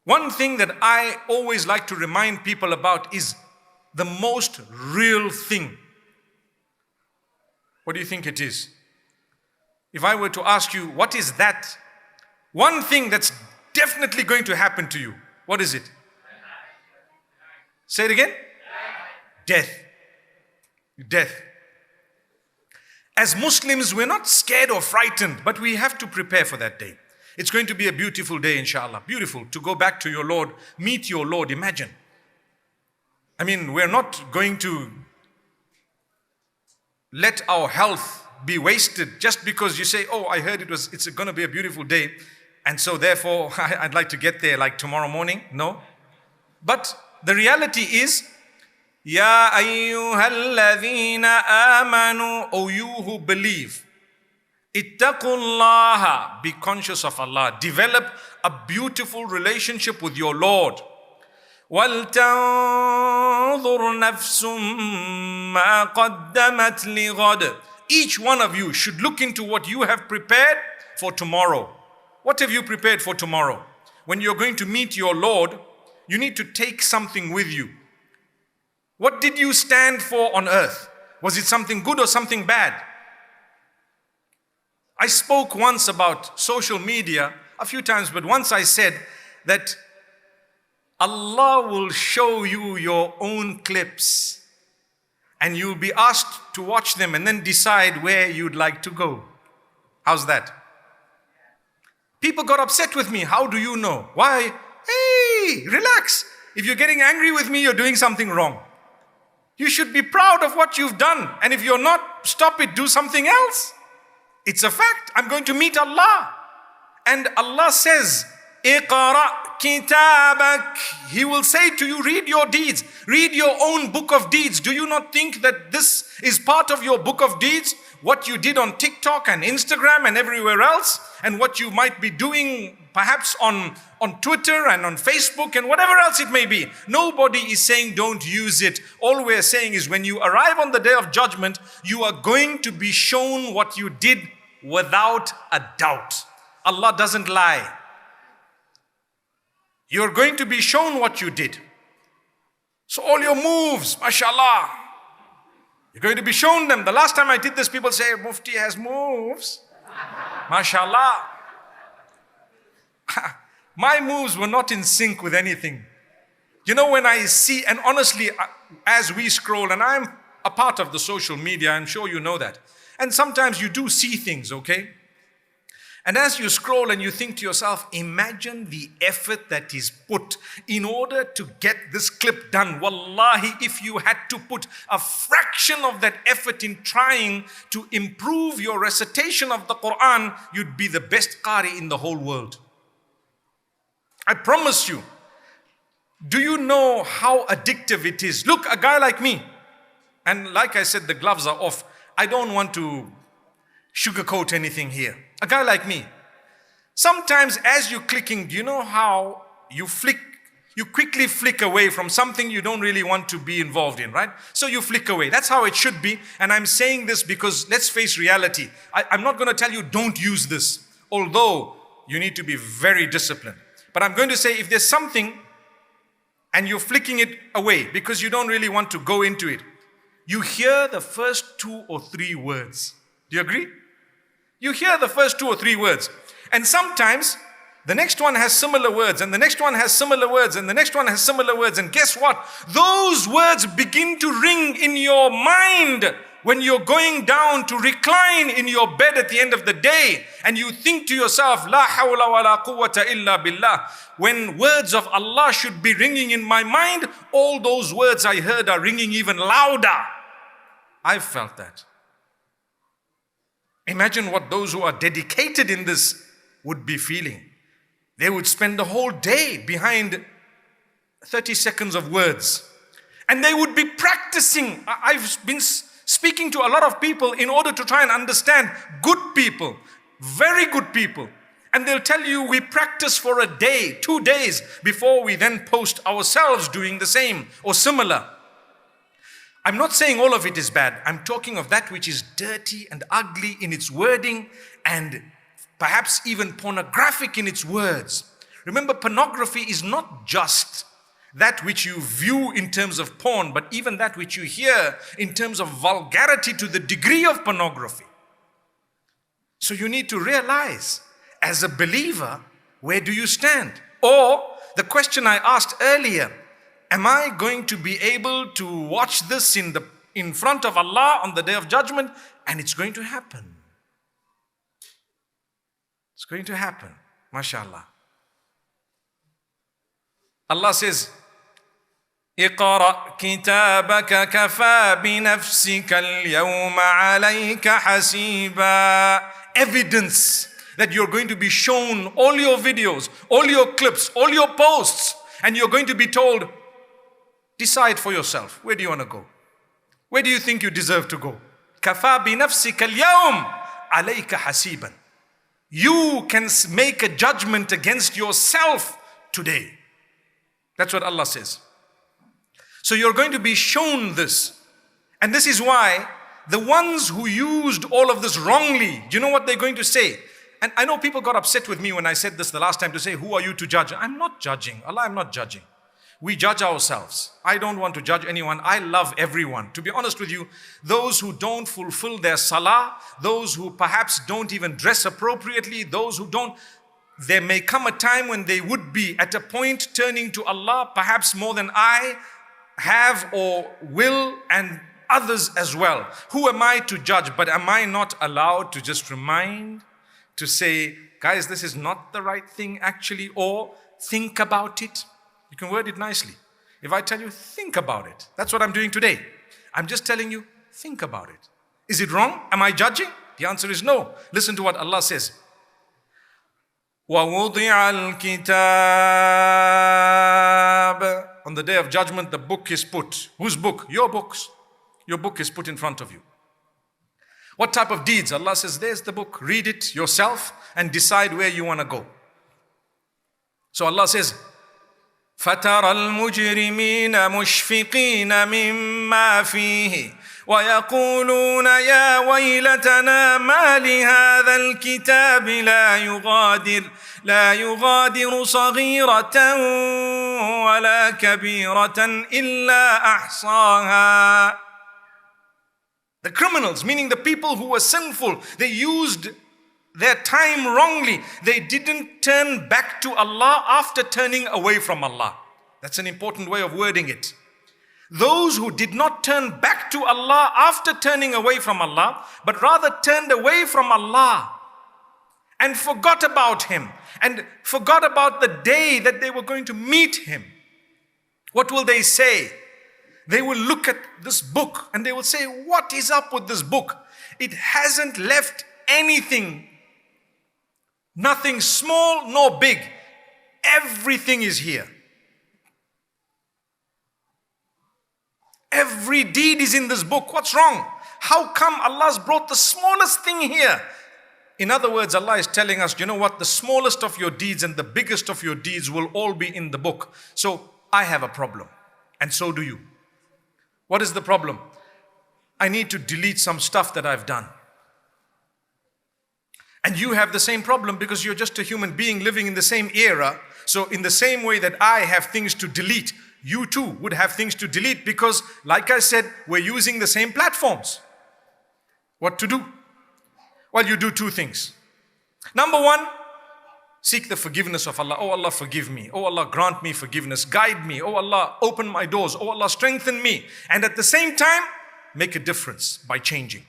One thing that I always like to remind people about is the most real thing. What do you think it is? If I were to ask you, what is that one thing that's definitely going to happen to you? What is it? Say it again. Death. Death. As Muslims, we're not scared or frightened, but we have to prepare for that day. It's going to be a beautiful day, inshallah. Beautiful to go back to your Lord, meet your Lord. Imagine. I mean, we're not going to let our health be wasted just because you say, oh, I heard it's going to be a beautiful day, and so therefore I'd like to get there like tomorrow morning. No. But the reality is, Ya ayyuhalladhina amanu, O you who believe, ittaqullaha, be conscious of Allah. Develop a beautiful relationship with your Lord. وَلْتَنْظُرْ نَفْسٌ مَا قَدَّمَتْ لِغَدٍ. Each one of you should look into what you have prepared for tomorrow. What have you prepared for tomorrow? When you're going to meet your Lord, you need to take something with you. What did you stand for on earth? Was it something good or something bad? I spoke once about social media a few times, but once I said that Allah will show you your own clips and you'll be asked to watch them and then decide where you'd like to go. How's that? People got upset with me. How do you know? Why? Hey, relax. If you're getting angry with me, you're doing something wrong. You should be proud of what you've done. And if you're not, stop it, do something else. It's a fact. I'm going to meet Allah. And Allah says, Iqra kitabak. He will say to you, read your deeds. Read your own book of deeds. Do you not think that this is part of your book of deeds? What you did on TikTok and Instagram and everywhere else, and what you might be doing perhaps on Twitter and on Facebook and whatever else it may be. Nobody is saying don't use it. All we're saying is when you arrive on the day of judgment, you are going to be shown what you did without a doubt. Allah doesn't lie. You're going to be shown what you did. So all your moves, mashallah, you're going to be shown them. The last time I did this, people say, Mufti has moves. Mashallah. My moves were not in sync with anything. You know, when I see, and honestly, as we scroll, and I'm a part of the social media, I'm sure you know that. And sometimes you do see things, okay? And as you scroll and you think to yourself, imagine the effort that is put in order to get this clip done. Wallahi, if you had to put a fraction of that effort in trying to improve your recitation of the Quran, you'd be the best qari in the whole world. I promise you. Do you know how addictive it is? Look, a guy like me, and like I said, the gloves are off. I don't want to sugarcoat anything here. A guy like me, sometimes as you're clicking, do you know how you quickly flick away from something you don't really want to be involved in, right? So you flick away. That's how it should be. And I'm saying this because let's face reality. I'm not going to tell you don't use this, although you need to be very disciplined. But I'm going to say if there's something and you're flicking it away because you don't really want to go into it, you hear the first 2 or 3 words. Do you agree? You hear the first 2 or 3 words. And sometimes the next one has similar words, and the next one has similar words, and the next one has similar words. And guess what? Those words begin to ring in your mind when you're going down to recline in your bed at the end of the day. And you think to yourself, La hawla wa la quwwata illa billah. When words of Allah should be ringing in my mind, all those words I heard are ringing even louder. I've felt that. Imagine what those who are dedicated in this would be feeling. They would spend the whole day behind 30 seconds of words. And they would be practicing. I've been speaking to a lot of people in order to try and understand good people, very good people. And they'll tell you we practice for a day, 2 days before we then post ourselves doing the same or similar. I'm not saying all of it is bad. I'm talking of that which is dirty and ugly in its wording and perhaps even pornographic in its words. Remember, pornography is not just that which you view in terms of porn, but even that which you hear in terms of vulgarity to the degree of pornography. So you need to realize, as a believer, where do you stand? Or the question I asked earlier, am I going to be able to watch this in front of Allah on the Day of Judgment? And it's going to happen. It's going to happen. MashaAllah. Allah says, اقرأ كتابك كفى بنفسك اليوم عليك حسيبا. Evidence that you're going to be shown all your videos, all your clips, all your posts, and you're going to be told, decide for yourself, where do you want to go? Where do you think you deserve to go? كفى بنفسك اليوم عليك حسيبا. You can make a judgment against yourself today. That's what Allah says. So you're going to be shown this. And this is why the ones who used all of this wrongly, do you know what they're going to say? And I know people got upset with me when I said this the last time, to say, who are you to judge? I'm not judging. Allah, I'm not judging. We judge ourselves. I don't want to judge anyone. I love everyone. To be honest with you, those who don't fulfill their salah, those who perhaps don't even dress appropriately, those who don't, there may come a time when they would be at a point turning to Allah, perhaps more than I have or will, and others as well. Who am I to judge? But am I not allowed to just remind, to say, guys, this is not the right thing actually, or think about it? You can word it nicely. If I tell you, think about it. That's what I'm doing today. I'm just telling you, think about it. Is it wrong? Am I judging? The answer is no. Listen to what Allah says. وَوُضِعَ الْكِتَابِ. On the Day of Judgment, the book is put. Whose book? Your books. Your book is put in front of you. What type of deeds? Allah says, there's the book. Read it yourself and decide where you want to go. So Allah says, فَتَرَى الْمُجْرِمِينَ مُشْفِقِينَ مِمَّا فِيهِ وَيَقُولُونَ يَا وَيْلَتَنَا مَا لِهَذَا الْكِتَابِ لا يغادر صغيرة ولا كبيرة إلا أحصاها. The criminals, meaning the people who were sinful, they used their time wrongly. They didn't turn back to Allah after turning away from Allah. That's an important way of wording it. Those who did not turn back to Allah after turning away from Allah, but rather turned away from Allah and forgot about Him, and forgot about the day that they were going to meet Him. What will they say? They will look at this book and they will say, what is up with this book? It hasn't left anything, nothing small nor big. Everything is here. Every deed is in this book. What's wrong? How come Allah's brought the smallest thing here? In other words, Allah is telling us, you know what? The smallest of your deeds and the biggest of your deeds will all be in the book. So I have a problem, and so do you. What is the problem? I need to delete some stuff that I've done. And you have the same problem because you're just a human being living in the same era. So in the same way that I have things to delete, you too would have things to delete, because like I said, we're using the same platforms. What to do? Well, you do two things. Number one, seek the forgiveness of Allah. Oh Allah, forgive me. Oh Allah, grant me forgiveness. Guide me. Oh Allah, open my doors. Oh Allah, strengthen me. And at the same time, make a difference by changing.